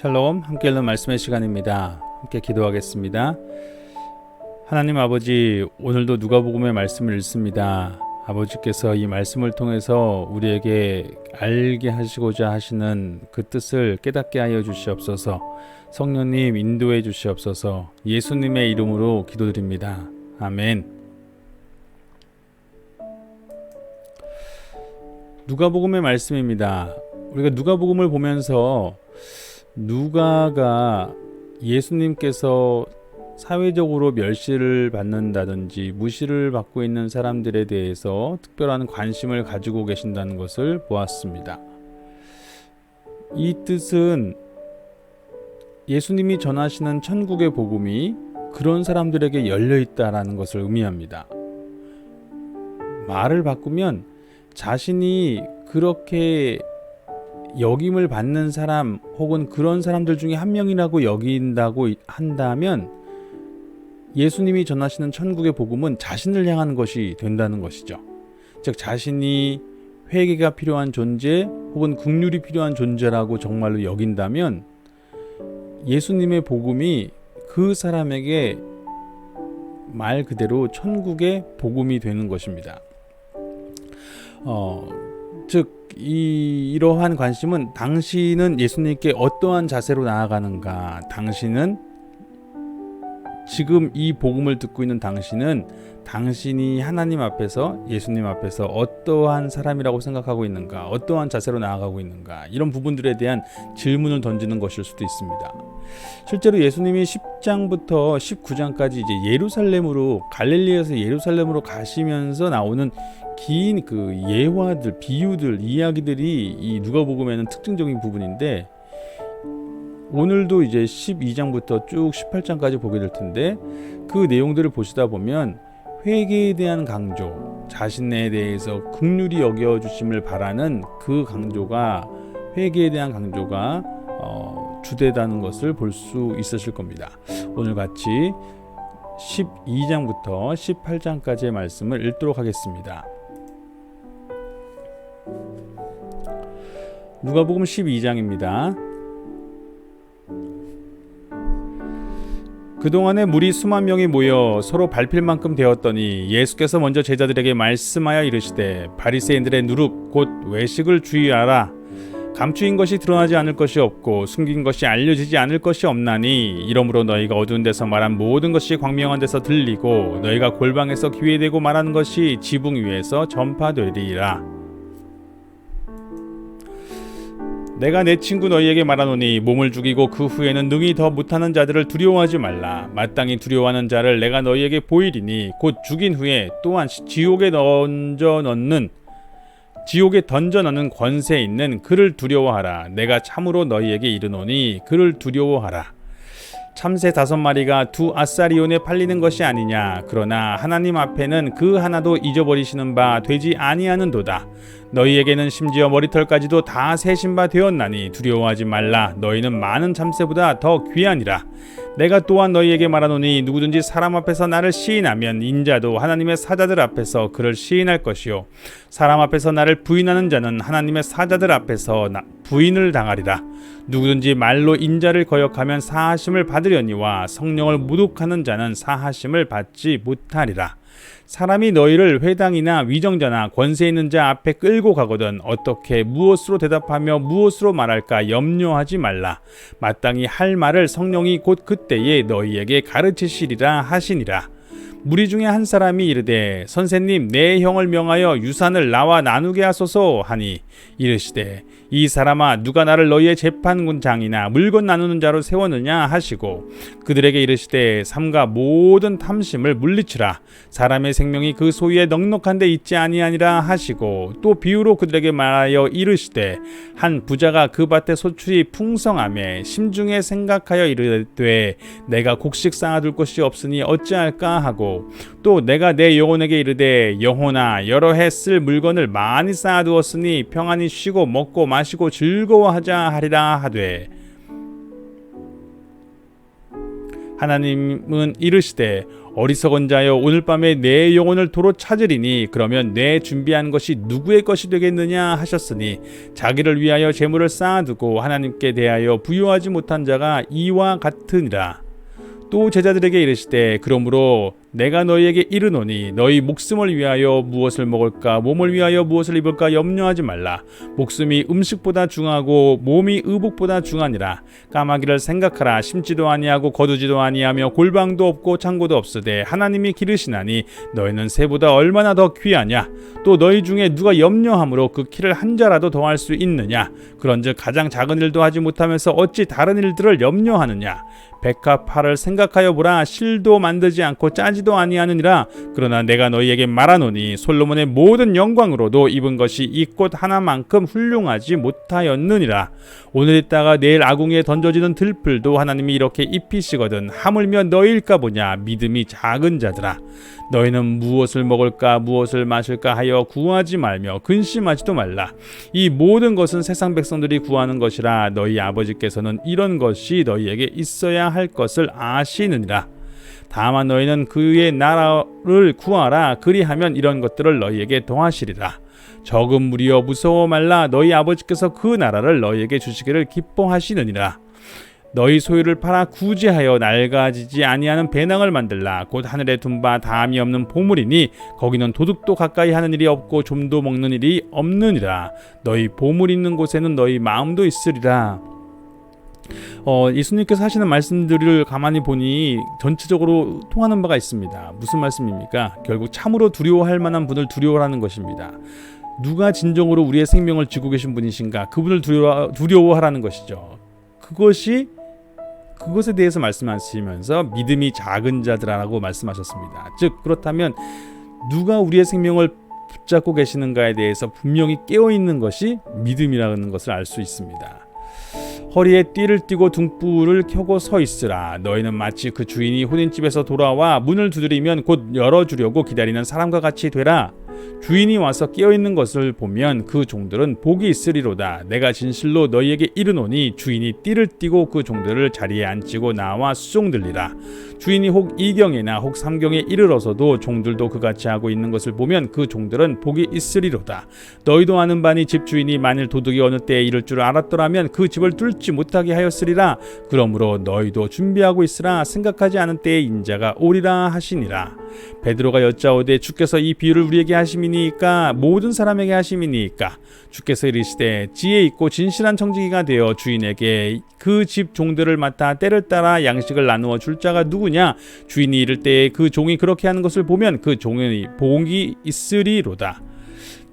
샬롬, 함께 읽는 말씀의 시간입니다. 함께 기도하겠습니다. 하나님 아버지, 오늘도 누가복음의 말씀을 읽습니다. 아버지께서 이 말씀을 통해서 우리에게 알게 하시고자 하시는 그 뜻을 깨닫게 하여 주시옵소서. 성령님 인도해 주시옵소서. 예수님의 이름으로 기도드립니다. 아멘. 누가복음의 말씀입니다. 우리가 누가복음을 보면서 누가가 예수님께서 사회적으로 멸시를 받는다든지 무시를 받고 있는 사람들에 대해서 특별한 관심을 가지고 계신다는 것을 보았습니다. 이 뜻은 예수님이 전하시는 천국의 복음이 그런 사람들에게 열려 있다라는 것을 의미합니다. 말을 바꾸면 자신이 그렇게 역임을 받는 사람 혹은 그런 사람들 중에 한 명이라고 여긴다고 한다면 예수님이 전하시는 천국의 복음은 자신을 향한 것이 된다는 것이죠. 즉 자신이 회개가 필요한 존재 혹은 긍휼이 필요한 존재라고 정말로 여긴다면 예수님의 복음이 그 사람에게 말 그대로 천국의 복음이 되는 것입니다. 즉 이러한 관심은 당신은 예수님께 어떠한 자세로 나아가는가, 당신은 지금 이 복음을 듣고 있는 당신이 하나님 앞에서 예수님 앞에서 어떠한 사람이라고 생각하고 있는가, 어떠한 자세로 나아가고 있는가, 이런 부분들에 대한 질문을 던지는 것일 수도 있습니다. 실제로 예수님이 10장부터 19장까지 이제 예루살렘으로 갈릴리에서 예루살렘으로 가시면서 나오는 긴 그 예화들, 비유들, 이야기들이 이 누가복음에는 특징적인 부분인데 오늘도 이제 12장부터 쭉 18장까지 보게 될 텐데 그 내용들을 보시다 보면 회개에 대한 강조, 자신에 대해서 긍휼히 여겨주심을 바라는 그 강조가, 회개에 대한 강조가 주되다는 것을 볼 수 있으실 겁니다. 오늘 같이 12장부터 18장까지의 말씀을 읽도록 하겠습니다. 누가복음 12장입니다. 그동안에 무리 수만 명이 모여 서로 밟힐 만큼 되었더니 예수께서 먼저 제자들에게 말씀하여 이르시되 바리새인들의 누룩 곧 외식을 주의하라. 감추인 것이 드러나지 않을 것이 없고 숨긴 것이 알려지지 않을 것이 없나니 이러므로 너희가 어두운 데서 말한 모든 것이 광명한 데서 들리고 너희가 골방에서 귀에 대고 말하는 것이 지붕 위에서 전파되리라. 내가 내 친구 너희에게 말하노니 몸을 죽이고 그 후에는 능히 더 못하는 자들을 두려워하지 말라. 마땅히 두려워하는 자를 내가 너희에게 보이리니 곧 죽인 후에 또한 지옥에 던져 넣는 권세 있는 그를 두려워하라. 내가 참으로 너희에게 이르노니 그를 두려워하라. 참새 5마리가 2 아사리온에 팔리는 것이 아니냐. 그러나 하나님 앞에는 그 하나도 잊어버리시는 바 되지 아니하는도다. 너희에게는 심지어 머리털까지도 다 세신 바 되었나니 두려워하지 말라. 너희는 많은 참새보다 더 귀하니라. 내가 또한 너희에게 말하노니 누구든지 사람 앞에서 나를 시인하면 인자도 하나님의 사자들 앞에서 그를 시인할 것이요 사람 앞에서 나를 부인하는 자는 하나님의 사자들 앞에서 부인을 당하리라. 누구든지 말로 인자를 거역하면 사하심을 받으려니와 성령을 모독하는 자는 사하심을 받지 못하리라. 사람이 너희를 회당이나 위정자나 권세 있는 자 앞에 끌고 가거든 어떻게 무엇으로 대답하며 무엇으로 말할까 염려하지 말라. 마땅히 할 말을 성령이 곧 그때에 너희에게 가르치시리라 하시니라. 무리 중에 한 사람이 이르되 선생님 내 형을 명하여 유산을 나와 나누게 하소서 하니 이르시되 이 사람아 누가 나를 너희의 재판장이나 물건 나누는 자로 세웠느냐 하시고 그들에게 이르시되 삼가 모든 탐심을 물리치라. 사람의 생명이 그 소유에 넉넉한 데 있지 아니하니라 하시고 또 비유로 그들에게 말하여 이르시되 한 부자가 그 밭에 소출이 풍성하매 심중에 생각하여 이르되 내가 곡식 쌓아둘 곳이 없으니 어찌할까 하고 또 내가 내 영혼에게 이르되 영혼아 여러 해 쓸 물건을 많이 쌓아두었으니 평안히 쉬고 먹고 마시고 즐거워하자 하리라 하되 하나님은 이르시되 어리석은 자여, 오늘 밤에 내 영혼을 도로 찾으리니 그러면 내 준비한 것이 누구의 것이 되겠느냐 하셨으니, 자기를 위하여 재물을 쌓아두고 하나님께 대하여 부요하지 못한 자가 이와 같으니라. 또 제자들에게 이르시되, 그러므로 내가 너희에게 이르노니 너희 목숨을 위하여 무엇을 먹을까, 몸을 위하여 무엇을 입을까 염려하지 말라. 목숨이 음식보다 중하고 몸이 의복보다 중하니라. 까마귀를 생각하라. 심지도 아니하고 거두지도 아니하며 골방도 없고 창고도 없으되 하나님이 기르시나니 너희는 새보다 얼마나 더 귀하냐. 또 너희 중에 누가 염려함으로 그 키를 한 자라도 더할 수 있느냐. 그런즉 가장 작은 일도 하지 못하면서 어찌 다른 일들을 염려하느냐. 백합화를 생각하여 보라. 실도 만들지 않고 짜지도 아니하느니라. 그러나 내가 너희에게 말하노니 솔로몬의 모든 영광으로도 입은 것이 이 꽃 하나만큼 훌륭하지 못하였느니라. 오늘 있다가 내일 아궁이에 던져지는 들풀도 하나님이 이렇게 입히시거든 하물며 너희일까 보냐. 믿음이 작은 자들아, 너희는 무엇을 먹을까 무엇을 마실까 하여 구하지 말며 근심하지도 말라. 이 모든 것은 세상 백성들이 구하는 것이라. 너희 아버지께서는 이런 것이 너희에게 있어야 할 것을 아시느니라. 다만 너희는 그의 나라를 구하라. 그리하면 이런 것들을 너희에게 더하시리라. 적은 무리여 무서워 말라. 너희 아버지께서 그 나라를 너희에게 주시기를 기뻐하시느니라. 너희 소유를 팔아 구제하여 낡아지지 아니하는 배낭을 만들라. 곧 하늘에 둔 바 다함이 없는 보물이니 거기는 도둑도 가까이 하는 일이 없고 좀도 먹는 일이 없느니라. 너희 보물 있는 곳에는 너희 마음도 있으리라. 예수님께서 하시는 말씀들을 가만히 보니 전체적으로 통하는 바가 있습니다. 무슨 말씀입니까? 결국 참으로 두려워할 만한 분을 두려워하는 것입니다. 누가 진정으로 우리의 생명을 쥐고 계신 분이신가? 그분을 두려워하라는 것이죠. 그것에 대해서 말씀하시면서 믿음이 작은 자들아라고 말씀하셨습니다. 즉 그렇다면 누가 우리의 생명을 붙잡고 계시는가에 대해서 분명히 깨어있는 것이 믿음이라는 것을 알 수 있습니다. 허리에 띠를 띠고 등불을 켜고 서 있으라. 너희는 마치 그 주인이 혼인집에서 돌아와 문을 두드리면 곧 열어주려고 기다리는 사람과 같이 되라. 주인이 와서 깨어있는 것을 보면 그 종들은 복이 있으리로다. 내가 진실로 너희에게 이르노니 주인이 띠를 띠고 그 종들을 자리에 앉히고 나와 수종들리라. 주인이 혹 2경이나 혹 3경에 이르러서도 종들도 그같이 하고 있는 것을 보면 그 종들은 복이 있으리로다. 너희도 아는 바니 집 주인이 만일 도둑이 어느 때에 이를 줄 알았더라면 그 집을 뚫지 못하게 하였으리라. 그러므로 너희도 준비하고 있으라. 생각하지 않은 때에 인자가 오리라 하시니라. 베드로가 여짜오되 주께서 이 비유를 우리에게 하심이니까 모든 사람에게 하심이니까. 주께서 이르시되 지혜 있고 진실한 청지기가 되어 주인에게 그 집 종들을 맡아 때를 따라 양식을 나누어 줄 자가 누구냐. 주인이 이를 때에 그 종이 그렇게 하는 것을 보면 그 종의 복이 있으리로다.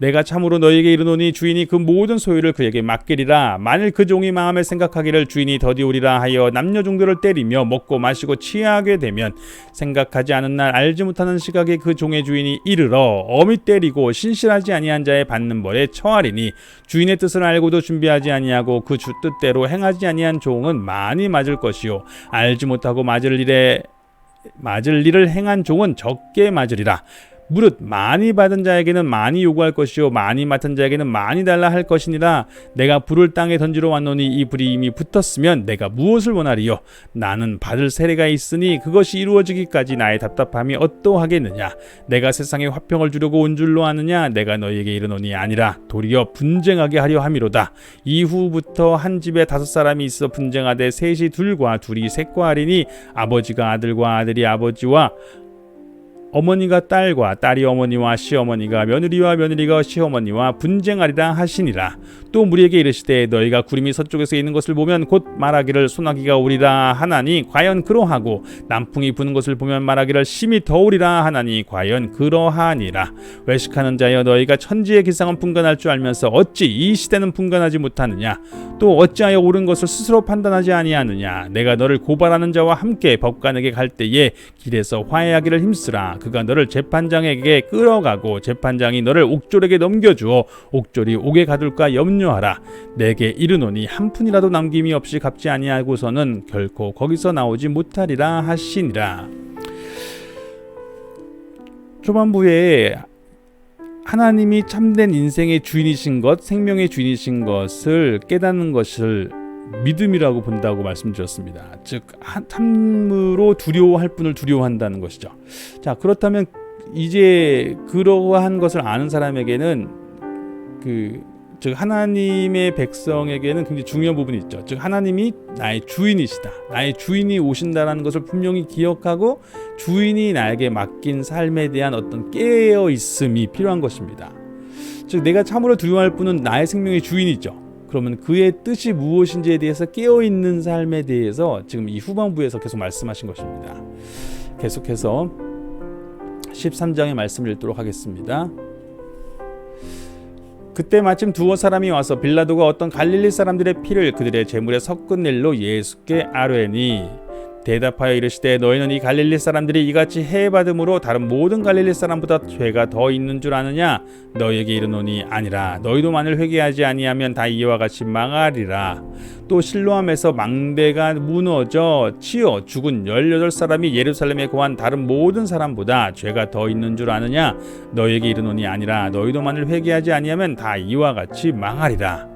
내가 참으로 너희에게 이르노니 주인이 그 모든 소유를 그에게 맡기리라. 만일 그 종이 마음에 생각하기를 주인이 더디오리라 하여 남녀 종들을 때리며 먹고 마시고 취하게 되면 생각하지 않은 날 알지 못하는 시각에 그 종의 주인이 이르러 엄히 때리고 신실하지 아니한 자의 받는 벌에 처하리니 주인의 뜻을 알고도 준비하지 아니하고 그 주 뜻대로 행하지 아니한 종은 많이 맞을 것이요 알지 못하고 맞을 일을 행한 종은 적게 맞으리라. 무릇 많이 받은 자에게는 많이 요구할 것이요 많이 맡은 자에게는 많이 달라 할 것이니라. 내가 불을 땅에 던지러 왔노니 이 불이 이미 붙었으면 내가 무엇을 원하리요. 나는 받을 세례가 있으니 그것이 이루어지기까지 나의 답답함이 어떠하겠느냐. 내가 세상에 화평을 주려고 온 줄로 아느냐. 내가 너희에게 이르노니 아니라 도리어 분쟁하게 하려 함이로다. 이후부터 한 집에 5사람이 있어 분쟁하되 셋이 둘과 둘이 셋과 하리니 아버지가 아들과 아들이 아버지와 어머니가 딸과 딸이 어머니와 시어머니가 며느리와 며느리가 시어머니와 분쟁하리라 하시니라. 또 무리에게 이르시되 너희가 구름이 서쪽에서 있는 것을 보면 곧 말하기를 소나기가 오리라 하나니 과연 그러하고 남풍이 부는 것을 보면 말하기를 심히 더우리라 하나니 과연 그러하니라. 외식하는 자여 너희가 천지의 기상은 분간할 줄 알면서 어찌 이 시대는 분간하지 못하느냐. 또 어찌하여 옳은 것을 스스로 판단하지 아니하느냐. 내가 너를 고발하는 자와 함께 법관에게 갈 때에 길에서 화해하기를 힘쓰라. 그가 너를 재판장에게 끌어가고 재판장이 너를 옥졸에게 넘겨주어 옥졸이 옥에 가둘까 염려하라. 내게 이르노니 한 푼이라도 남김이 없이 갚지 아니하고서는 결코 거기서 나오지 못하리라 하시니라. 초반부에 하나님이 참된 인생의 주인이신 것, 생명의 주인이신 것을 깨닫는 것을 믿음이라고 본다고 말씀드렸습니다. 즉 참으로 두려워할 분을 두려워한다는 것이죠. 자, 그렇다면 이제 그러한 것을 아는 사람에게는 즉 하나님의 백성에게는 굉장히 중요한 부분이 있죠. 즉 하나님이 나의 주인이시다. 나의 주인이 오신다라는 것을 분명히 기억하고 주인이 나에게 맡긴 삶에 대한 어떤 깨어 있음이 필요한 것입니다. 즉 내가 참으로 두려워할 분은 나의 생명의 주인이죠. 그러면 그의 뜻이 무엇인지에 대해서 깨어 있는 삶에 대해서 지금 이 후반부에서 계속 말씀하신 것입니다. 계속해서 13장의 말씀을 읽도록 하겠습니다. 그때 마침 두어 사람이 와서 빌라도가 어떤 갈릴리 사람들의 피를 그들의 제물에 섞은 일로 예수께 아뢰니 대답하여 이르시되 너희는 이 갈릴리 사람들이 이같이 해받음으로 다른 모든 갈릴리 사람보다 죄가 더 있는 줄 아느냐? 너희에게 이르노니 아니라. 너희도 만일 회개하지 아니하면 다 이와 같이 망하리라. 또 실로암에서 망대가 무너져 치어 죽은 18사람이 예루살렘에 거한 다른 모든 사람보다 죄가 더 있는 줄 아느냐? 너희에게 이르노니 아니라. 너희도 만일 회개하지 아니하면 다 이와 같이 망하리라.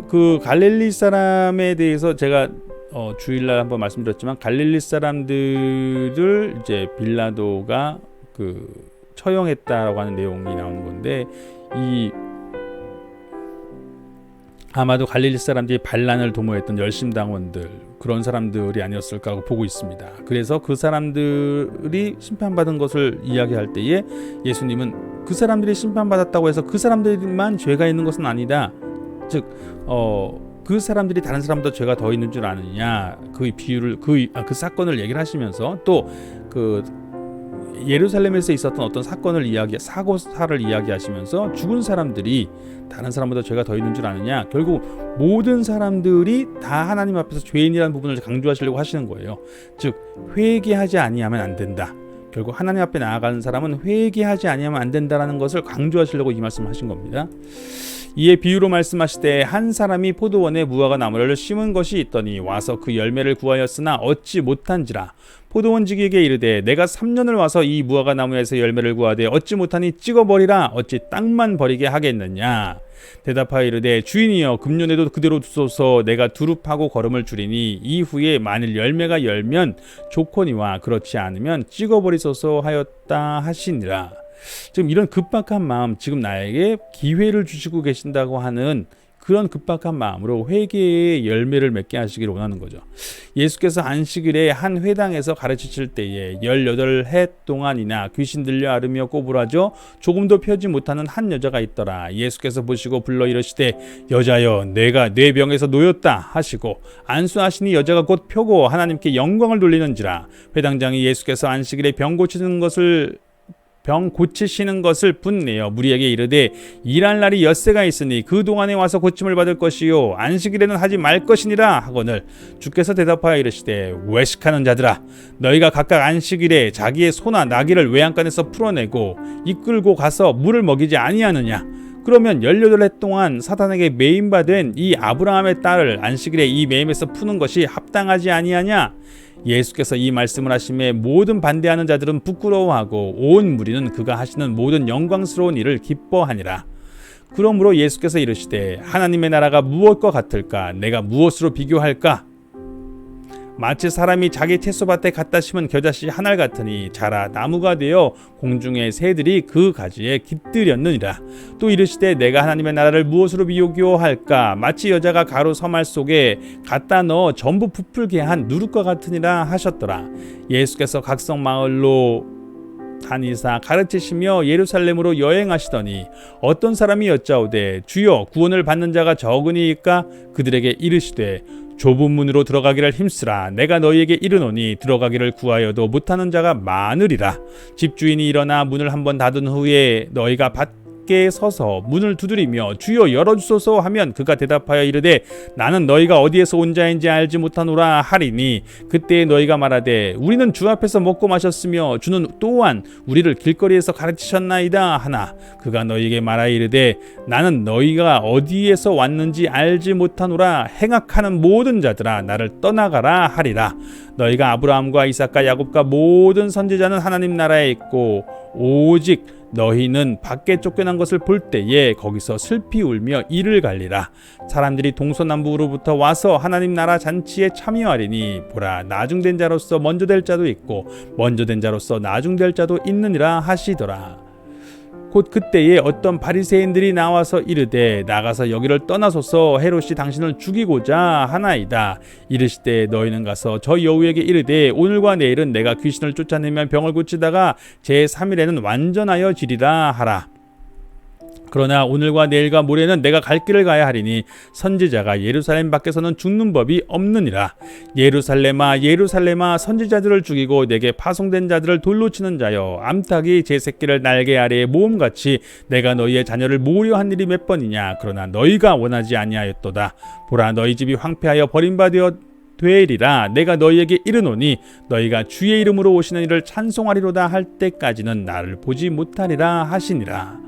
그 갈릴리 사람에 대해서 제가 주일날 한번 말씀드렸지만 갈릴리 사람들을 이제 빌라도가 처형했다라고 하는 내용이 나오는 건데 아마도 갈릴리 사람들이 반란을 도모했던 열심당원들 그런 사람들이 아니었을까 보고 있습니다. 그래서 그 사람들이 심판받은 것을 이야기할 때에 예수님은 그 사람들이 심판받았다고 해서 그 사람들만 죄가 있는 것은 아니다. 즉 그 사람들이 다른 사람보다 죄가 더 있는 줄 아느냐 그 비유를 그 사건을 얘기를 하시면서 또 예루살렘에서 있었던 어떤 사고사를 이야기하시면서 죽은 사람들이 다른 사람보다 죄가 더 있는 줄 아느냐 결국 모든 사람들이 다 하나님 앞에서 죄인이라는 부분을 강조하시려고 하시는 거예요. 즉 회개하지 아니하면 안 된다. 결국 하나님 앞에 나아가는 사람은 회개하지 아니하면 안 된다라는 것을 강조하시려고 이 말씀하신 겁니다. 이에 비유로 말씀하시되 한 사람이 포도원에 무화과 나무를 심은 것이 있더니 와서 그 열매를 구하였으나 얻지 못한지라. 포도원지기에게 이르되 내가 3년을 와서 이 무화과 나무에서 열매를 구하되 얻지 못하니 찍어버리라. 어찌 땅만 버리게 하겠느냐. 대답하여 이르되 주인이여 금년에도 그대로 두소서. 내가 두릅하고 거름을 줄이니 이후에 만일 열매가 열면 좋거니와 그렇지 않으면 찍어버리소서 하였다 하시니라. 지금 이런 급박한 마음, 지금 나에게 기회를 주시고 계신다고 하는 그런 급박한 마음으로 회개의 열매를 맺게 하시기를 원하는 거죠. 예수께서 안식일에 한 회당에서 가르치실 때에 18해 동안이나 귀신 들려 앓으며 꼬부라져 조금도 펴지 못하는 한 여자가 있더라. 예수께서 보시고 불러 이르시되 여자여 내가 네 병에서 놓였다 하시고 안수하시니 여자가 곧 펴고 하나님께 영광을 돌리는지라. 회당장이 예수께서 안식일에 병 고치시는 것을 분내어 무리에게 이르되 일할 날이 엿새가 있으니 그 동안에 와서 고침을 받을 것이요 안식일에는 하지 말 것이니라 하거늘 주께서 대답하여 이르시되 외식하는 자들아 너희가 각각 안식일에 자기의 소나 나귀를 외양간에서 풀어내고 이끌고 가서 물을 먹이지 아니하느냐. 그러면 18해 동안 사탄에게 매임받은 이 아브라함의 딸을 안식일에 이 매임에서 푸는 것이 합당하지 아니하냐. 예수께서 이 말씀을 하심에 모든 반대하는 자들은 부끄러워하고 온 무리는 그가 하시는 모든 영광스러운 일을 기뻐하니라. 그러므로 예수께서 이르시되 하나님의 나라가 무엇과 같을까? 내가 무엇으로 비교할까? 마치 사람이 자기 채소밭에 갖다 심은 겨자씨 한 알 같으니 자라 나무가 되어 공중의 새들이 그 가지에 깃들였느니라. 또 이르시되 내가 하나님의 나라를 무엇으로 비교할까? 마치 여자가 가루 서말 속에 갖다 넣어 전부 부풀게 한 누룩과 같으니라 하셨더라. 예수께서 각성 마을로 다니사 가르치시며 예루살렘으로 여행하시더니 어떤 사람이 여짜오되 주여 구원을 받는 자가 적으니이까? 그들에게 이르시되 좁은 문으로 들어가기를 힘쓰라. 내가 너희에게 이르노니 들어가기를 구하여도 못하는 자가 많으리라. 집주인이 일어나 문을 한번 닫은 후에 너희가 밖에 서서 문을 두드리며 주여 열어주소서 하면 그가 대답하여 이르되 나는 너희가 어디에서 온 자인지 알지 못하노라 하리니 그때 너희가 말하되 우리는 주 앞에서 먹고 마셨으며 주는 또한 우리를 길거리에서 가르치셨나이다 하나 그가 너희에게 말하여 이르되 나는 너희가 어디에서 왔는지 알지 못하노라. 행악하는 모든 자들아 나를 떠나가라 하리라. 너희가 아브라함과 이삭과 야곱과 모든 선지자는 하나님 나라에 있고 오직 너희는 밖에 쫓겨난 것을 볼 때에 거기서 슬피 울며 이를 갈리라. 사람들이 동서남북으로부터 와서 하나님 나라 잔치에 참여하리니 보라, 나중된 자로서 먼저 될 자도 있고 먼저 된 자로서 나중될 자도 있느니라 하시더라. 곧 그때에 어떤 바리새인들이 나와서 이르되 나가서 여기를 떠나소서, 헤롯이 당신을 죽이고자 하나이다. 이르시되 너희는 가서 저 여우에게 이르되 오늘과 내일은 내가 귀신을 쫓아내면 병을 고치다가 제3일에는 완전하여 지리라 하라. 그러나 오늘과 내일과 모레는 내가 갈 길을 가야 하리니 선지자가 예루살렘 밖에서는 죽는 법이 없느니라. 예루살렘아 예루살렘아, 선지자들을 죽이고 내게 파송된 자들을 돌로 치는 자여, 암탉이 제 새끼를 날개 아래에 모음같이 내가 너희의 자녀를 모으려 한 일이 몇 번이냐. 그러나 너희가 원하지 아니하였도다. 보라, 너희 집이 황폐하여 버림받아 되리라. 내가 너희에게 이르노니 너희가 주의 이름으로 오시는 이를 찬송하리로다 할 때까지는 나를 보지 못하리라 하시니라.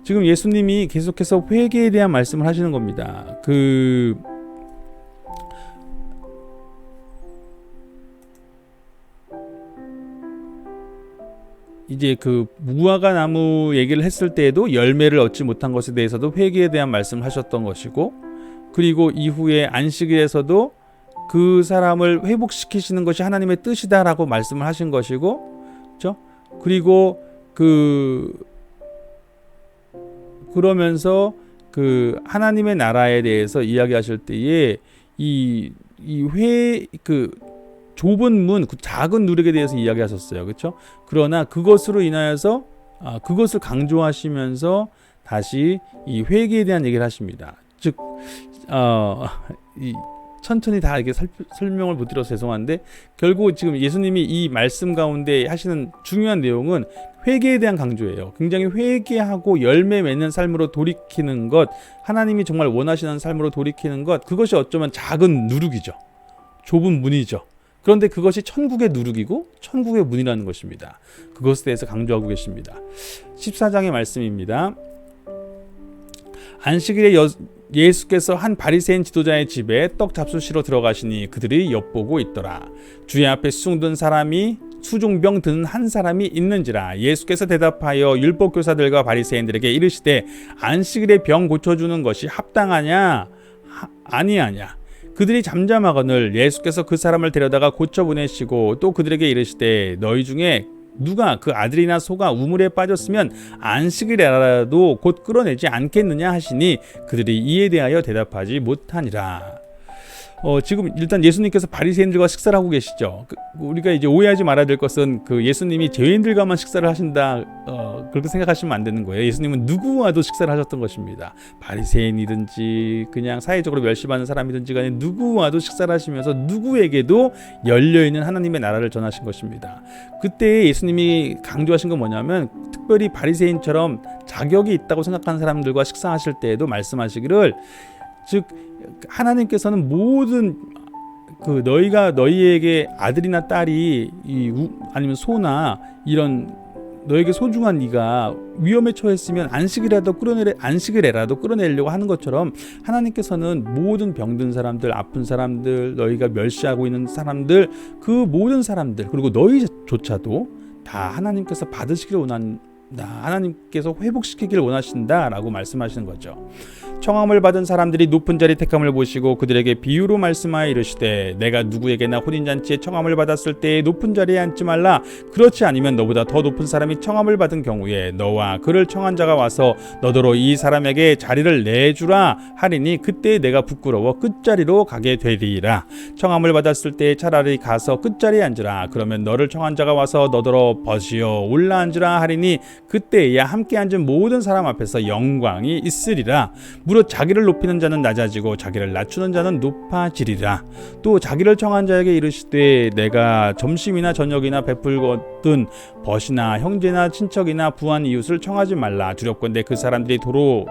지금 예수님이 계속해서 회개에 대한 말씀을 하시는 겁니다. 이제 무화과 나무 얘기를 했을 때에도 열매를 얻지 못한 것에 대해서도 회개에 대한 말씀을 하셨던 것이고, 그리고 이후에 안식일에서도 그 사람을 회복시키시는 것이 하나님의 뜻이다라고 말씀을 하신 것이고, 그렇죠? 그리고 그러면서 하나님의 나라에 대해서 이야기하실 때에 좁은 문, 작은 누룩에 대해서 이야기하셨어요. 그렇죠? 그러나 그것으로 인하여서 그것을 강조하시면서 다시 이 회개에 대한 얘기를 하십니다. 즉 천천히 다 이렇게 설명을 못 드려서 죄송한데, 결국 지금 예수님이 이 말씀 가운데 하시는 중요한 내용은 회개에 대한 강조예요. 굉장히 회개하고 열매 맺는 삶으로 돌이키는 것, 하나님이 정말 원하시는 삶으로 돌이키는 것, 그것이 어쩌면 작은 누룩이죠. 좁은 문이죠. 그런데 그것이 천국의 누룩이고 천국의 문이라는 것입니다. 그것에 대해서 강조하고 계십니다. 14장의 말씀입니다. 안식일에 예수께서 한 바리새인 지도자의 집에 떡 잡수시러 들어가시니 그들이 엿보고 있더라. 주의 앞에 수종든 사람이 수종병 드는 한 사람이 있는지라. 예수께서 대답하여 율법교사들과 바리새인들에게 이르시되 안식일에 병 고쳐주는 것이 합당하냐 아니하냐. 그들이 잠잠하거늘 예수께서 그 사람을 데려다가 고쳐 보내시고 또 그들에게 이르시되 너희 중에 누가 그 아들이나 소가 우물에 빠졌으면 안식일에라도 곧 끌어내지 않겠느냐 하시니 그들이 이에 대하여 대답하지 못하니라. 지금 일단 예수님께서 바리새인들과 식사를 하고 계시죠. 우리가 이제 오해하지 말아야 될 것은 예수님이 죄인들과만 식사를 하신다, 그렇게 생각하시면 안 되는 거예요. 예수님은 누구와도 식사를 하셨던 것입니다. 바리새인이든지 그냥 사회적으로 멸시받는 사람이든지 간에 누구와도 식사를 하시면서 누구에게도 열려있는 하나님의 나라를 전하신 것입니다. 그때 예수님이 강조하신 건 뭐냐면, 특별히 바리새인처럼 자격이 있다고 생각하는 사람들과 식사하실 때에도 말씀하시기를, 즉 하나님께서는 모든 너희가 너희에게 아들이나 딸이 아니면 소나 이런 너에게 소중한 네가 위험에 처했으면 안식일에라도 끌어내려고 하는 것처럼, 하나님께서는 모든 병든 사람들, 아픈 사람들, 너희가 멸시하고 있는 사람들, 그 모든 사람들, 그리고 너희조차도 다 하나님께서 받으시기를 원한다, 하나님께서 회복시키기를 원하신다라고 말씀하시는 거죠. 청함을 받은 사람들이 높은 자리 택함을 보시고 그들에게 비유로 말씀하여 이르시되 내가 누구에게나 혼인잔치에 청함을 받았을 때에 높은 자리에 앉지 말라. 그렇지 않으면 너보다 더 높은 사람이 청함을 받은 경우에 너와 그를 청한 자가 와서 너더러 이 사람에게 자리를 내주라 하리니 그때 내가 부끄러워 끝자리로 가게 되리라. 청함을 받았을 때에 차라리 가서 끝자리에 앉으라. 그러면 너를 청한 자가 와서 너더러 벗으여 올라앉으라 하리니 그때야 함께 앉은 모든 사람 앞에서 영광이 있으리라. 무릇 자기를 높이는 자는 낮아지고 자기를 낮추는 자는 높아지리라. 또 자기를 청한 자에게 이르시되 내가 점심이나 저녁이나 베풀거든 벗이나 형제나 친척이나 부한 이웃을 청하지 말라. 두렵건대 그 사람들이 도로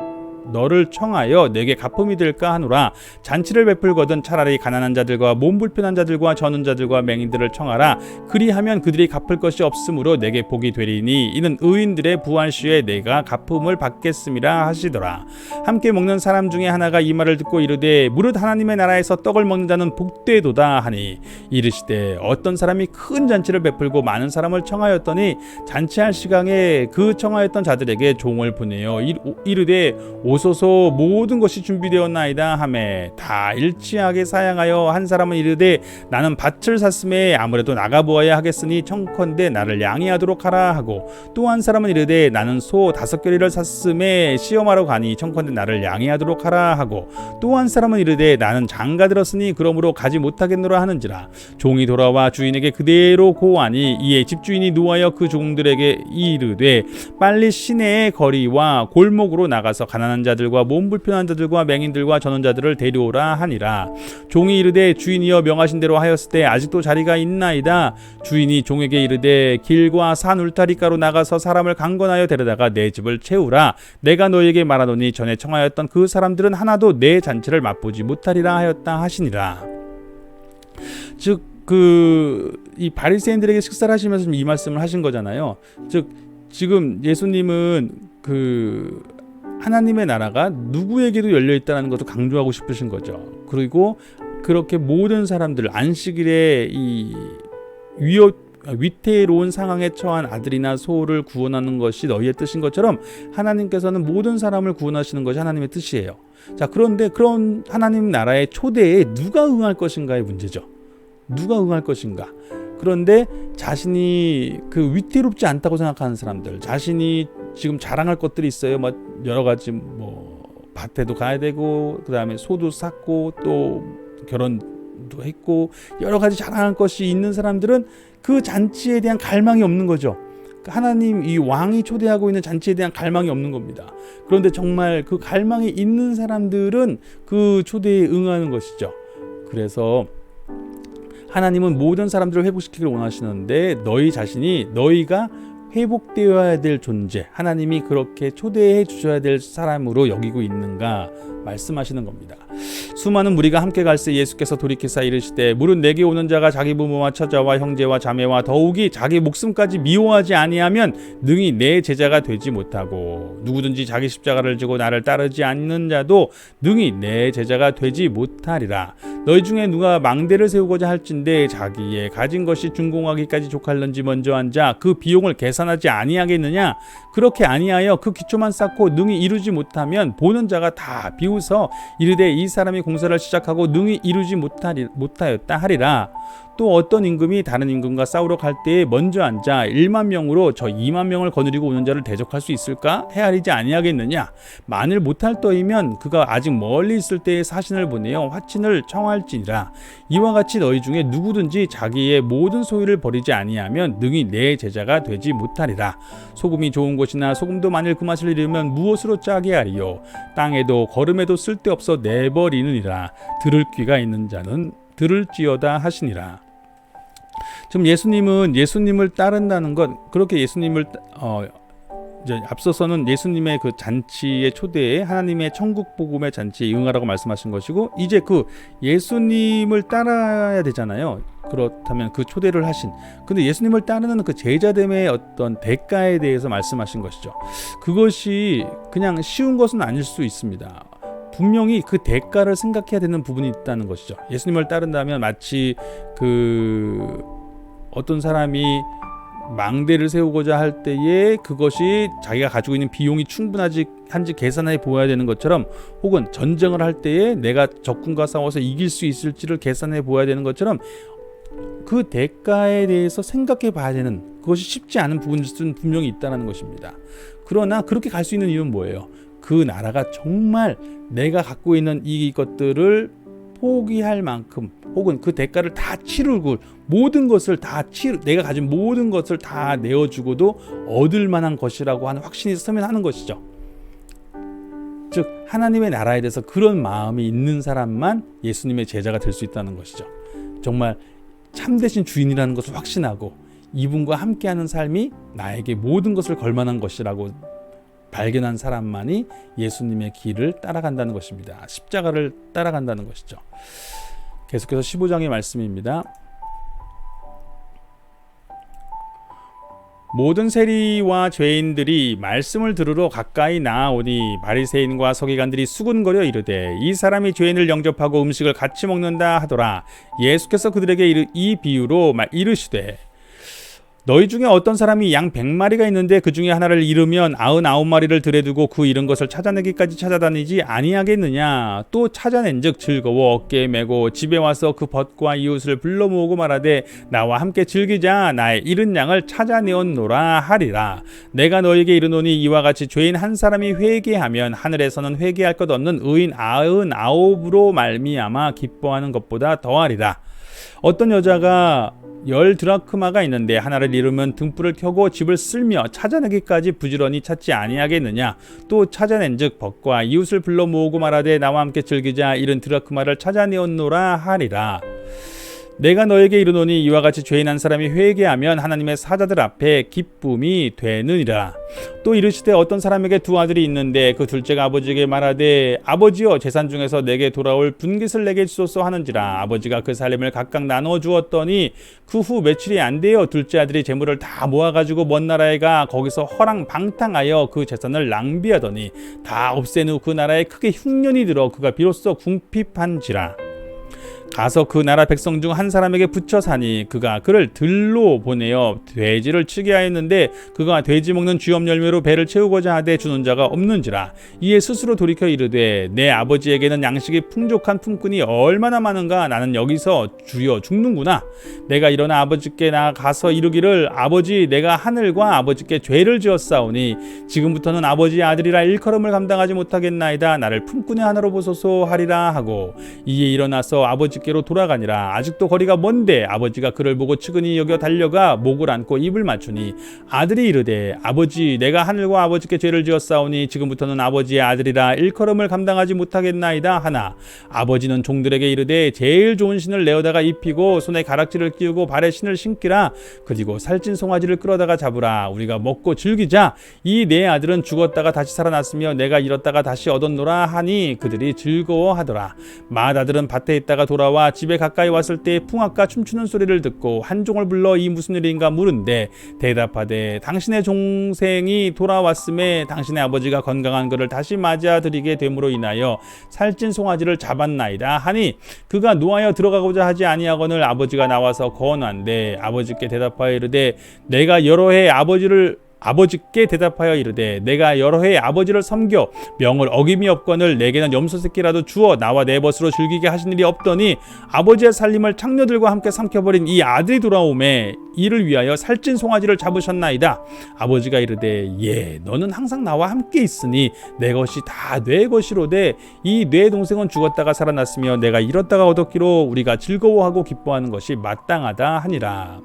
너를 청하여 내게 갚음이 될까 하노라. 잔치를 베풀거든 차라리 가난한 자들과 몸 불편한 자들과 저는 자들과 맹인들을 청하라. 그리하면 그들이 갚을 것이 없으므로 내게 복이 되리니 이는 의인들의 부활시에 내가 갚음을 받겠음이라 하시더라. 함께 먹는 사람 중에 하나가 이 말을 듣고 이르되 무릇 하나님의 나라에서 떡을 먹는 자는 복되도다 하니 이르시되 어떤 사람이 큰 잔치를 베풀고 많은 사람을 청하였더니 잔치할 시간에 그 청하였던 자들에게 종을 보내어 이르되 오소서 모든 것이 준비되었나이다 하매 다 일치하게 사양하여 한 사람은 이르되 나는 밭을 샀음에 아무래도 나가보아야 하겠으니 청컨대 나를 양해하도록 하라 하고 또 한 사람은 이르되 나는 소 5겨리를 샀음에 시험하러 가니 청컨대 나를 양해하도록 하라 하고 또 한 사람은 이르되 나는 장가 들었으니 그러므로 가지 못하겠노라 하는지라. 종이 돌아와 주인에게 그대로 고하니 이에 집주인이 노하여 그 종들에게 이르되 빨리 시내의 거리와 골목으로 나가서 가난한 자들과 몸 불편한 자들과 맹인들과 저는 자들을 데려오라 하니라. 종이 이르되 주인이여 명하신 대로 하였을 때 아직도 자리가 있나이다. 주인이 종에게 이르되 길과 산 울타리가로 나가서 사람을 강권하여 데려다가 내 집을 채우라. 내가 너에게 말하노니 전에 청하였던 그 사람들은 하나도 내 잔치를 맛보지 못하리라 하였다 하시니라. 즉 이 바리새인들에게 식사를 하시면서 이 말씀을 하신 거잖아요. 즉 지금 예수님은 그 하나님의 나라가 누구에게도 열려 있다는 것을 강조하고 싶으신 거죠. 그리고 그렇게 모든 사람들 안식일에 이 위태로운 상황에 처한 아들이나 소를 구원하는 것이 너희의 뜻인 것처럼 하나님께서는 모든 사람을 구원하시는 것이 하나님의 뜻이에요. 자, 그런데 그런 하나님 나라의 초대에 누가 응할 것인가의 문제죠. 누가 응할 것인가? 그런데 자신이 그 위태롭지 않다고 생각하는 사람들, 자신이 지금 자랑할 것들이 있어요. 뭐 여러 가지 뭐 밭에도 가야 되고, 그 다음에 소도 샀고, 또 결혼도 했고, 여러 가지 자랑할 것이 있는 사람들은 그 잔치에 대한 갈망이 없는 거죠. 하나님 이 왕이 초대하고 있는 잔치에 대한 갈망이 없는 겁니다. 그런데 정말 그 갈망이 있는 사람들은 그 초대에 응하는 것이죠. 그래서 하나님은 모든 사람들을 회복시키기를 원하시는데 너희 자신이 너희가 회복되어야 될 존재, 하나님이 그렇게 초대해 주셔야 될 사람으로 여기고 있는가 말씀하시는 겁니다. 수많은 무리가 함께 갈새 예수께서 돌이키사 이르시되 무릇 내게 오는 자가 자기 부모와 처자와 형제와 자매와 더욱이 자기 목숨까지 미워하지 아니하면 능히 내 제자가 되지 못하고 누구든지 자기 십자가를 지고 나를 따르지 않는 자도 능히 내 제자가 되지 못하리라. 너희 중에 누가 망대를 세우고자 할진대 자기의 가진 것이 준공하기까지 족할는지 먼저 앉아 그 비용을 계산하지 아니하겠느냐? 그렇게 아니하여 그 기초만 쌓고 능히 이루지 못하면 보는 자가 다 비웃어 이르되 이 사람이 공사를 시작하고 능히 이루지 못하였다 하리라. 또 어떤 임금이 다른 임금과 싸우러 갈 때에 먼저 앉아 1만 명으로 저 2만 명을 거느리고 오는 자를 대적할 수 있을까? 헤아리지 아니하겠느냐? 만일 못할 터이면 그가 아직 멀리 있을 때에 사신을 보내어 화친을 청할지니라. 이와 같이 너희 중에 누구든지 자기의 모든 소유를 버리지 아니하면 능히 내 제자가 되지 못하리라. 소금이 좋은 것이나 소금도 만일 그 맛을 잃으면 무엇으로 짜게 하리요? 땅에도 거름에도 쓸데없어 내버리느니라. 들을 귀가 있는 자는 들을지어다 하시니라. 지금 예수님을 따른다는 것, 그렇게 예수님을 이제 앞서서는 예수님의 그 잔치의 초대에 하나님의 천국 복음의 잔치에 응하라고 말씀하신 것이고, 이제 그 예수님을 따라야 되잖아요. 그렇다면 그 초대를 하신, 근데 예수님을 따르는 그 제자됨의 어떤 대가에 대해서 말씀하신 것이죠. 그것이 그냥 쉬운 것은 아닐 수 있습니다. 분명히 그 대가를 생각해야 되는 부분이 있다는 것이죠. 예수님을 따른다면 마치 어떤 사람이 망대를 세우고자 할 때에 그것이 자기가 가지고 있는 비용이 충분한지 계산해 보아야 되는 것처럼, 혹은 전쟁을 할 때에 내가 적군과 싸워서 이길 수 있을지를 계산해 보아야 되는 것처럼 그 대가에 대해서 생각해 봐야 되는, 그것이 쉽지 않은 부분은 분명히 있다는 것입니다. 그러나 그렇게 갈 수 있는 이유는 뭐예요? 그 나라가 정말 내가 갖고 있는 이것들을 포기할 만큼, 혹은 그 대가를 다 치르고 모든 것을 내가 가진 모든 것을 다 내어주고도 얻을 만한 것이라고 하는 확신이 있으면 하는 것이죠. 즉 하나님의 나라에 대해서 그런 마음이 있는 사람만 예수님의 제자가 될 수 있다는 것이죠. 정말 참되신 주인이라는 것을 확신하고 이분과 함께하는 삶이 나에게 모든 것을 걸 만한 것이라고 발견한 사람만이 예수님의 길을 따라간다는 것입니다. 십자가를 따라간다는 것이죠. 계속해서 15장의 말씀입니다. 모든 세리와 죄인들이 말씀을 들으러 가까이 나아오니 바리새인과 서기관들이 수군거려 이르되 이 사람이 죄인을 영접하고 음식을 같이 먹는다 하더라. 예수께서 그들에게 이 비유로 이르시되 너희 중에 어떤 사람이 양 100마리가 있는데 그 중에 하나를 잃으면 99마리를 들에 두고 그 잃은 것을 찾아내기까지 찾아다니지 아니하겠느냐. 또 찾아낸즉 즐거워 어깨에 메고 집에 와서 그 벗과 이웃을 불러 모으고 말하되 나와 함께 즐기자. 나의 잃은 양을 찾아내었노라 하리라. 내가 너에게 이르노니 이와 같이 죄인 한 사람이 회개하면 하늘에서는 회개할 것 없는 의인 99으로 말미암아 기뻐하는 것보다 더하리라. 어떤 여자가 10드라크마가 있는데 하나를 잃으면 등불을 켜고 집을 쓸며 찾아내기까지 부지런히 찾지 아니하겠느냐. 또 찾아낸즉 벗과 이웃을 불러 모으고 말하되 나와 함께 즐기자. 잃은 드라크마를 찾아내었노라 하리라. 내가 너에게 이르노니 이와 같이 죄인 한 사람이 회개하면 하나님의 사자들 앞에 기쁨이 되느니라. 또 이르시되 어떤 사람에게 두 아들이 있는데 그 둘째가 아버지에게 말하되 아버지여 재산 중에서 내게 돌아올 분깃을 내게 주소서 하는지라. 아버지가 그 살림을 각각 나눠 주었더니 그 후 며칠이 안 되어 둘째 아들이 재물을 다 모아가지고 먼 나라에 가 거기서 허랑방탕하여 그 재산을 낭비하더니 다 없앤 후 그 나라에 크게 흉년이 들어 그가 비로소 궁핍한지라. 가서 그 나라 백성 중 한 사람에게 붙여 사니 그가 그를 들로 보내어 돼지를 치게 하였는데 그가 돼지 먹는 쥐업 열매로 배를 채우고자 하되 주는 자가 없는지라. 이에 스스로 돌이켜 이르되 내 아버지에게는 양식이 풍족한 품꾼이 얼마나 많은가. 나는 여기서 주여 죽는구나. 내가 일어나 아버지께 나가서 이르기를 아버지 내가 하늘과 아버지께 죄를 지었사오니 지금부터는 아버지의 아들이라 일컬음을 감당하지 못하겠나이다. 나를 품꾼의 하나로 보소서 하리라 하고 이에 일어나서 아버지께로 돌아가니라. 아직도 거리가 먼데 아버지가 그를 보고 측은히 여겨 달려가 목을 안고 입을 맞추니 아들이 이르되 아버지 내가 하늘과 아버지께 죄를 지었사오니 지금부터는 아버지의 아들이라 일컬음을 감당하지 못하겠나이다 하나 아버지는 종들에게 이르되 제일 좋은 신을 내어다가 입히고 손에 가락지를 끼우고 발에 신을 신기라. 그리고 살찐 송아지를 끌어다가 잡으라. 우리가 먹고 즐기자. 이 내 아들은 죽었다가 다시 살아났으며 내가 잃었다가 다시 얻었노라 하니 그들이 즐거워하더라. 맏아들은 밭에 있다가 돌아와 집에 가까이 왔을 때 풍악과 춤추는 소리를 듣고 한 종을 불러 이 무슨 일인가 물은데 대답하되 당신의 종생이 돌아왔음에 당신의 아버지가 건강한 그를 다시 맞아들이게 됨으로 인하여 살찐 송아지를 잡았나이다 하니 그가 노하여 들어가고자 하지 아니하거늘 아버지가 나와서 거언한데 아버지께 대답하여 이르되 내가 여러 해 아버지께 대답하여 이르되 내가 여러 해 아버지를 섬겨 명을 어김이 없거늘 내게는 염소 새끼라도 주어 나와 내 벗으로 즐기게 하신 일이 없더니 아버지의 살림을 창녀들과 함께 삼켜버린 이 아들이 돌아오매 이를 위하여 살찐 송아지를 잡으셨나이다. 아버지가 이르되 예 너는 항상 나와 함께 있으니 내 것이 다 내 것이로되 이 내 동생은 죽었다가 살아났으며 내가 잃었다가 얻었기로 우리가 즐거워하고 기뻐하는 것이 마땅하다 하니라.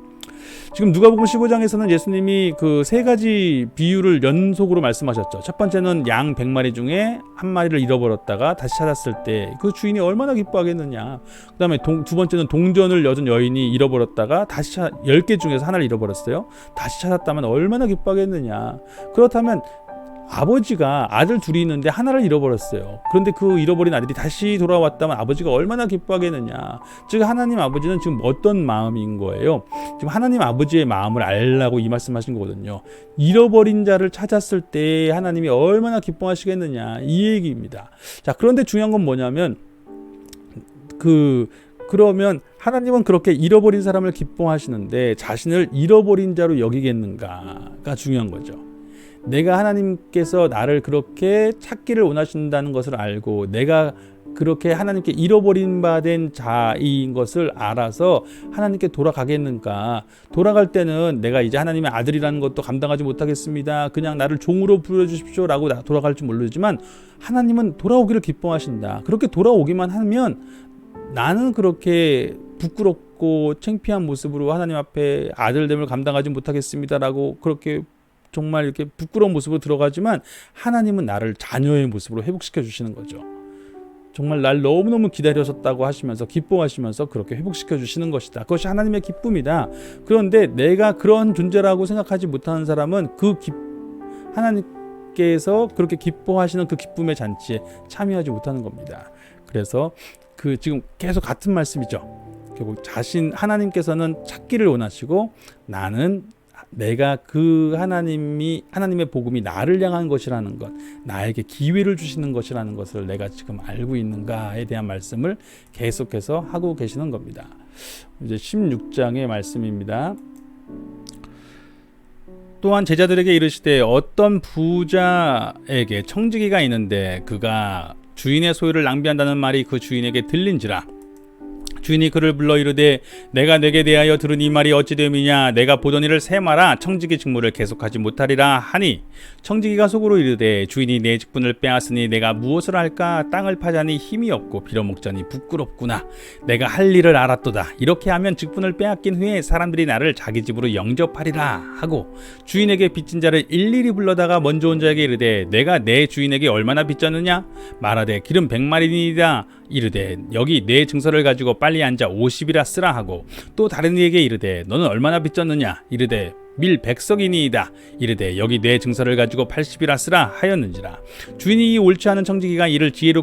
지금 누가복음 15장에서는 예수님이 그 세 가지 비유를 연속으로 말씀하셨죠. 첫 번째는 양 100마리 중에 한 마리를 잃어버렸다가 다시 찾았을 때 그 주인이 얼마나 기뻐하겠느냐. 그 다음에 두 번째는 동전을 여전 여인이 잃어버렸다가 다시 10개 중에서 하나를 잃어버렸어요. 다시 찾았다면 얼마나 기뻐하겠느냐. 그렇다면 아버지가 아들 둘이 있는데 하나를 잃어버렸어요. 그런데 그 잃어버린 아들이 다시 돌아왔다면 아버지가 얼마나 기뻐하겠느냐. 즉 하나님 아버지는 지금 어떤 마음인 거예요. 지금 하나님 아버지의 마음을 알라고 이 말씀하신 거거든요. 잃어버린 자를 찾았을 때 하나님이 얼마나 기뻐하시겠느냐 이 얘기입니다. 자, 그런데 중요한 건 뭐냐면 그러면 하나님은 그렇게 잃어버린 사람을 기뻐하시는데 자신을 잃어버린 자로 여기겠는가가 중요한 거죠. 내가 하나님께서 나를 그렇게 찾기를 원하신다는 것을 알고 내가 그렇게 하나님께 잃어버린 바 된 자인 것을 알아서 하나님께 돌아가겠는가. 돌아갈 때는 내가 이제 하나님의 아들이라는 것도 감당하지 못하겠습니다. 그냥 나를 종으로 부려주십시오 라고 돌아갈 줄 모르지만 하나님은 돌아오기를 기뻐하신다. 그렇게 돌아오기만 하면 나는 그렇게 부끄럽고 창피한 모습으로 하나님 앞에 아들됨을 감당하지 못하겠습니다라고 그렇게 정말 이렇게 부끄러운 모습으로 들어가지만 하나님은 나를 자녀의 모습으로 회복시켜 주시는 거죠. 정말 날 너무너무 기다렸었다고 하시면서 기뻐하시면서 그렇게 회복시켜 주시는 것이다. 그것이 하나님의 기쁨이다. 그런데 내가 그런 존재라고 생각하지 못하는 사람은 하나님 하나님께서 그렇게 기뻐하시는 그 기쁨의 잔치에 참여하지 못하는 겁니다. 그래서 그 지금 계속 같은 말씀이죠. 결국 하나님께서는 찾기를 원하시고 나는 내가 그 하나님의 복음이 나를 향한 것이라는 것, 나에게 기회를 주시는 것이라는 것을 내가 지금 알고 있는가에 대한 말씀을 계속해서 하고 계시는 겁니다. 이제 16장의 말씀입니다. 또한 제자들에게 이르시되 어떤 부자에게 청지기가 있는데 그가 주인의 소유를 낭비한다는 말이 그 주인에게 들린지라. 주인이 그를 불러 이르되 내가 내게 대하여 들은 이 말이 어찌 됨이냐. 내가 보던 일을 세마라. 청지기 직무를 계속하지 못하리라 하니 청지기가 속으로 이르되 주인이 내 직분을 빼앗으니 내가 무엇을 할까. 땅을 파자니 힘이 없고 빌어먹자니 부끄럽구나. 내가 할 일을 알았도다. 이렇게 하면 직분을 빼앗긴 후에 사람들이 나를 자기 집으로 영접하리라 하고 주인에게 빚진 자를 일일이 불러다가 먼저 온 자에게 이르되 내가 내 주인에게 얼마나 빚졌느냐. 말하되 기름 100마리니이다. 이르되 여기 내 증서를 가지고 빨리 앉아 50이라 쓰라 하고 또 다른 이에게 이르되 너는 얼마나 빚졌느냐. 이르되 밀 100석이니이다. 이르되 여기 내 증서를 가지고 80이라 쓰라 하였는지라. 주인이 이 옳지 않은 청지기가 이를 지혜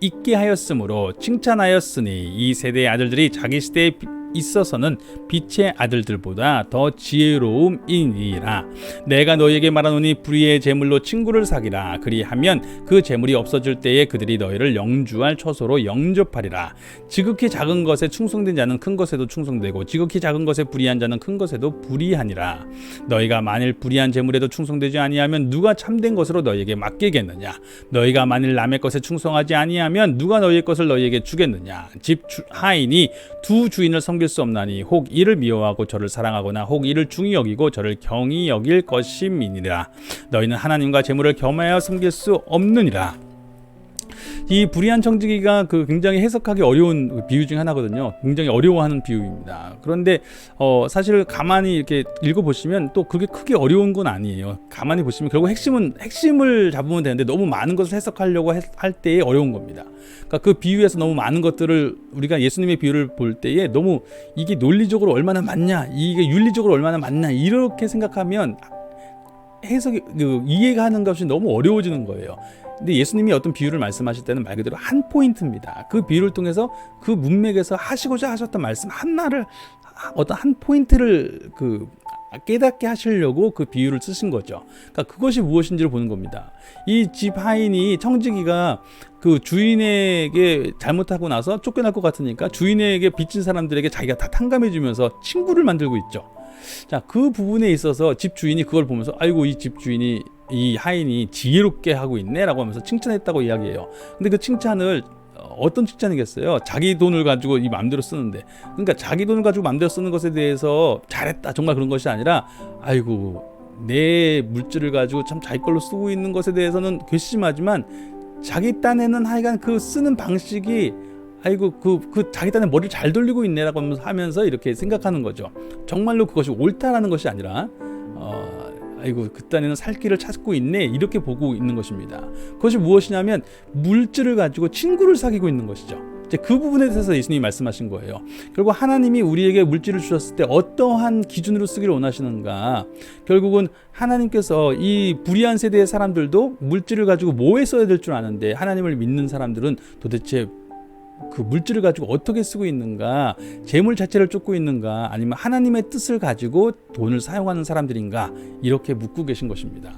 있게 하였으므로 칭찬하였으니 이 세대의 아들들이 자기 시대에 있어서는 빛의 아들들보다 더 지혜로움이니라. 내가 너희에게 말하노니 불의의 재물로 친구를 사기라. 그리하면 그 재물이 없어질 때에 그들이 너희를 영주할 처소로 영접하리라. 지극히 작은 것에 충성된 자는 큰 것에도 충성되고 지극히 작은 것에 불의한 자는 큰 것에도 불의하니라. 너희가 만일 불의한 재물에도 충성되지 아니하면 누가 참된 것으로 너희에게 맡기겠느냐. 너희가 만일 남의 것에 충성하지 아니하면 누가 너희의 것을 너희에게 주겠느냐. 집 하인이 두 주인을 섬길 수 없나니 혹 이를 미워하고 저를 사랑하거나 혹 이를 중히 여기고 저를 경히 여길 것임이니라. 너희는 하나님과 재물을 겸하여 섬길 수 없느니라. 이 불의한 청지기가 굉장히 해석하기 어려운 비유 중 하나거든요. 굉장히 어려워하는 비유입니다. 그런데 사실 가만히 이렇게 읽어보시면 또 그게 크게 어려운 건 아니에요. 가만히 보시면 결국 핵심을 잡으면 되는데 너무 많은 것을 해석하려고 할 때에 어려운 겁니다. 그러니까 그 비유에서 너무 많은 것들을 우리가 예수님의 비유를 볼 때에 너무 이게 논리적으로 얼마나 맞냐, 이게 윤리적으로 얼마나 맞냐 이렇게 생각하면 해석이 이해가 하는 것이 너무 어려워지는 거예요. 근데 예수님이 어떤 비유를 말씀하실 때는 말 그대로 한 포인트입니다. 그 비유를 통해서 그 문맥에서 하시고자 하셨던 말씀 하나를 어떤 한 포인트를 깨닫게 하시려고 그 비유를 쓰신 거죠. 그러니까 그것이 무엇인지를 보는 겁니다. 이 집 하인이 청지기가 그 주인에게 잘못하고 나서 쫓겨날 것 같으니까 주인에게 빚진 사람들에게 자기가 다 탕감해 주면서 친구를 만들고 있죠. 자, 그 부분에 있어서 집 주인이 그걸 보면서 아이고 이 집 주인이 이 하인이 지혜롭게 하고 있네 라고 하면서 칭찬했다고 이야기해요. 근데 그 칭찬을 어떤 칭찬이겠어요? 자기 돈을 가지고 이 마음대로 쓰는데, 그러니까 자기 돈을 가지고 마음대로 쓰는 것에 대해서 잘했다 정말 그런 것이 아니라 아이고 내 물질을 가지고 참 자기 걸로 쓰고 있는 것에 대해서는 괘씸하지만 자기 딴에는 하여간 그 쓰는 방식이 아이고 그 자기 딴에 머리를 잘 돌리고 있네라고 하면서 이렇게 생각하는 거죠. 정말로 그것이 옳다라는 것이 아니라 아이고 그 딴에는 살 길을 찾고 있네 이렇게 보고 있는 것입니다. 그것이 무엇이냐면 물질을 가지고 친구를 사귀고 있는 것이죠. 이제 그 부분에 대해서 예수님이 말씀하신 거예요. 결국 하나님이 우리에게 물질을 주셨을 때 어떠한 기준으로 쓰기를 원하시는가. 결국은 하나님께서 이 불의한 세대의 사람들도 물질을 가지고 뭐에 써야 될 줄 아는데 하나님을 믿는 사람들은 도대체 그 물질을 가지고 어떻게 쓰고 있는가, 재물 자체를 쫓고 있는가, 아니면 하나님의 뜻을 가지고 돈을 사용하는 사람들인가, 이렇게 묻고 계신 것입니다.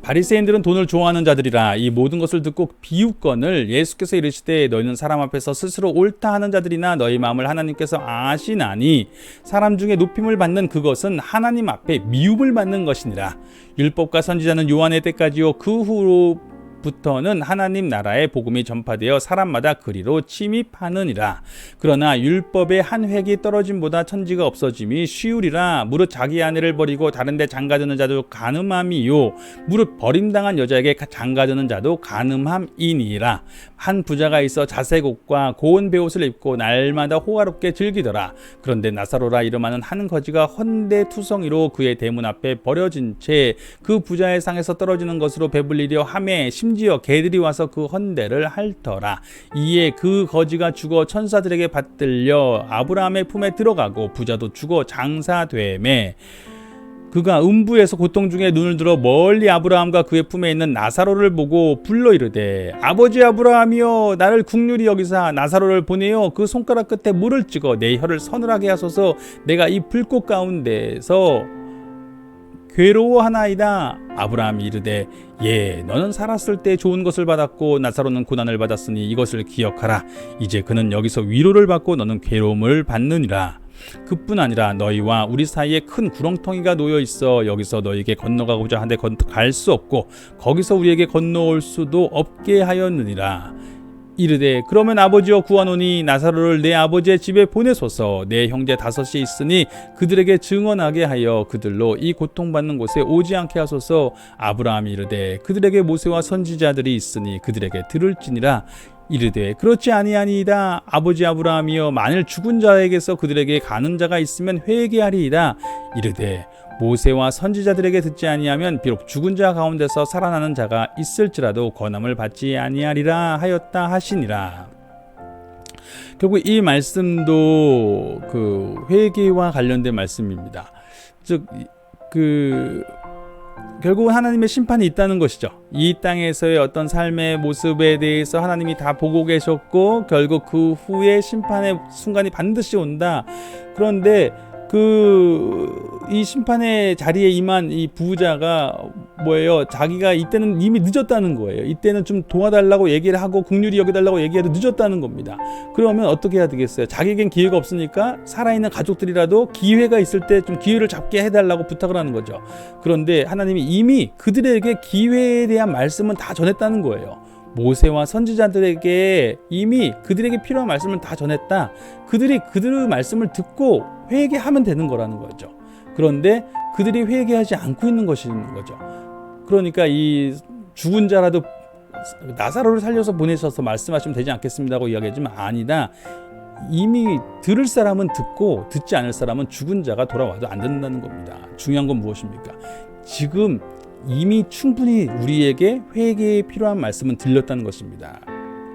바리새인들은 돈을 좋아하는 자들이라 이 모든 것을 듣고 비유건을 예수께서 이르시되 너희는 사람 앞에서 스스로 옳다 하는 자들이나 너희 마음을 하나님께서 아시나니 사람 중에 높임을 받는 그것은 하나님 앞에 미움을 받는 것이니라. 율법과 선지자는 요한의 때까지요 그 후로부터는 하나님 나라의 복음이 전파되어 사람마다 그리로 침입하느니라. 그러나 율법의 한 획이 떨어짐보다 천지가 없어짐이 쉬우리라. 무릇 자기 아내를 버리고 다른 데 장가드는 자도 간음함이요 무릇 버림당한 여자에게 장가드는 자도 간음함이니라. 한 부자가 있어 자색 옷과 고운 베옷을 입고 날마다 호화롭게 즐기더라. 그런데 나사로라 이름하는 한 거지가 헌데투성이로 그의 대문 앞에 버려진 채 그 부자의 상에서 떨어지는 것으로 배불리려 하매 심지어 개들이 와서 그 헌대를 핥더라. 이에 그 거지가 죽어 천사들에게 받들려 아브라함의 품에 들어가고 부자도 죽어 장사되매 그가 음부에서 고통 중에 눈을 들어 멀리 아브라함과 그의 품에 있는 나사로를 보고 불러 이르되 아버지 아브라함이여 나를 긍휼히 여기사 나사로를 보내어 그 손가락 끝에 물을 찍어 내 혀를 서늘하게 하소서 내가 이 불꽃 가운데서 괴로워하나이다. 아브라함이 이르되 예 너는 살았을 때 좋은 것을 받았고 나사로는 고난을 받았으니 이것을 기억하라. 이제 그는 여기서 위로를 받고 너는 괴로움을 받느니라. 그뿐 아니라 너희와 우리 사이에 큰 구렁텅이가 놓여 있어 여기서 너희에게 건너가고자 하는데 갈 수 없고 거기서 우리에게 건너올 수도 없게 하였느니라. 이르되 그러면 아버지여 구하노니 나사로를 내 아버지의 집에 보내소서. 내 형제 5이 있으니 그들에게 증언하게 하여 그들로 이 고통받는 곳에 오지 않게 하소서. 아브라함이 이르되 그들에게 모세와 선지자들이 있으니 그들에게 들을지니라. 이르되 그렇지 아니하니이다. 아버지 아브라함이여 만일 죽은 자에게서 그들에게 가는 자가 있으면 회개하리이다. 이르되 모세와 선지자들에게 듣지 아니하면 비록 죽은 자 가운데서 살아나는 자가 있을지라도 권함을 받지 아니하리라 하였다 하시니라. 결국 이 말씀도 그 회개와 관련된 말씀입니다. 즉 결국은 하나님의 심판이 있다는 것이죠. 이 땅에서의 어떤 삶의 모습에 대해서 하나님이 다 보고 계셨고 결국 그 후에 심판의 순간이 반드시 온다. 그런데 이 심판의 자리에 임한 이 부자가 뭐예요? 자기가 이때는 이미 늦었다는 거예요. 이때는 좀 도와달라고 얘기를 하고 긍휼히 여겨달라고 얘기해도 늦었다는 겁니다. 그러면 어떻게 해야 되겠어요? 자기에겐 기회가 없으니까 살아있는 가족들이라도 기회가 있을 때 좀 기회를 잡게 해달라고 부탁을 하는 거죠. 그런데 하나님이 이미 그들에게 기회에 대한 말씀은 다 전했다는 거예요. 모세와 선지자들에게 이미 그들에게 필요한 말씀을 다 전했다. 그들이 그들의 말씀을 듣고 회개하면 되는 거라는 거죠. 그런데 그들이 회개하지 않고 있는 것인 거죠. 그러니까 이 죽은 자라도 나사로를 살려서 보내셔서 말씀하시면 되지 않겠습니다고 이야기하지만 아니다. 이미 들을 사람은 듣고 듣지 않을 사람은 죽은 자가 돌아와도 안 된다는 겁니다. 중요한 건 무엇입니까? 지금 이미 충분히 우리에게 회개에 필요한 말씀은 들렸다는 것입니다.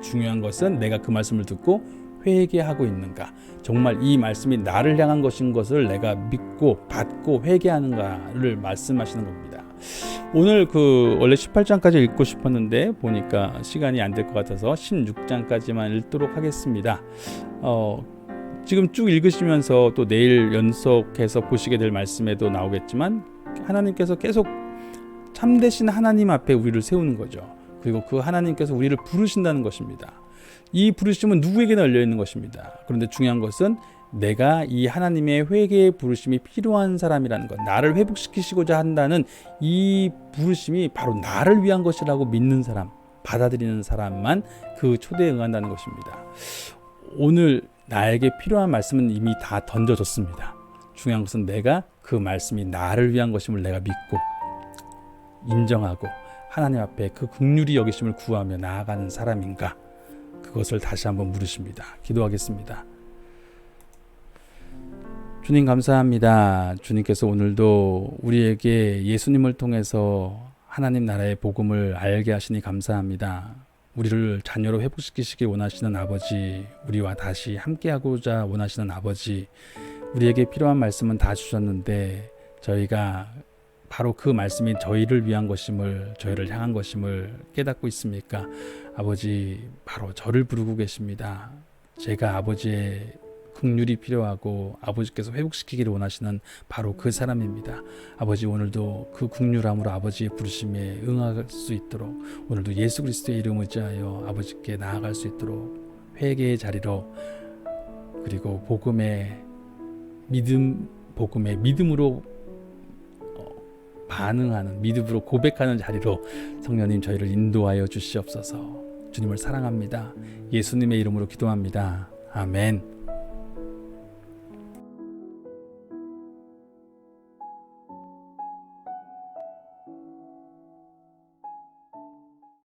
중요한 것은 내가 그 말씀을 듣고 회개하고 있는가, 정말 이 말씀이 나를 향한 것인 것을 내가 믿고 받고 회개하는가를 말씀하시는 겁니다. 오늘 원래 18장까지 읽고 싶었는데 보니까 시간이 안 될 것 같아서 16장까지만 읽도록 하겠습니다. 지금 쭉 읽으시면서 또 내일 연속해서 보시게 될 말씀에도 나오겠지만 하나님께서 계속 참되신 하나님 앞에 우리를 세우는 거죠. 그리고 그 하나님께서 우리를 부르신다는 것입니다. 이 부르심은 누구에게나 열려 있는 것입니다. 그런데 중요한 것은 내가 이 하나님의 회개의 부르심이 필요한 사람이라는 것, 나를 회복시키시고자 한다는 이 부르심이 바로 나를 위한 것이라고 믿는 사람, 받아들이는 사람만 그 초대에 응한다는 것입니다. 오늘 나에게 필요한 말씀은 이미 다 던져졌습니다. 중요한 것은 내가 그 말씀이 나를 위한 것임을 내가 믿고 인정하고 하나님 앞에 그 긍휼히 여기심을 구하며 나아가는 사람인가, 그것을 다시 한번 물으십니다. 기도하겠습니다. 주님 감사합니다. 주님께서 오늘도 우리에게 예수님을 통해서 하나님 나라의 복음을 알게 하시니 감사합니다. 우리를 자녀로 회복시키시길 원하시는 아버지, 우리와 다시 함께하고자 원하시는 아버지, 우리에게 필요한 말씀은 다 주셨는데 저희가 바로 그 말씀이 저희를 위한 것임을, 저희를 향한 것임을 깨닫고 있습니까? 아버지, 바로 저를 부르고 계십니다. 제가 아버지의 긍휼이 필요하고 아버지께서 회복시키기를 원하시는 바로 그 사람입니다. 아버지, 오늘도 그 긍휼함으로 아버지의 부르심에 응할 수 있도록 오늘도 예수 그리스도의 이름 의지하여 아버지께 나아갈 수 있도록 회개의 자리로, 그리고 복음의 믿음으로 반응하는, 믿음으로 고백하는 자리로 성령님 저희를 인도하여 주시옵소서. 주님을 사랑합니다. 예수님의 이름으로 기도합니다. 아멘.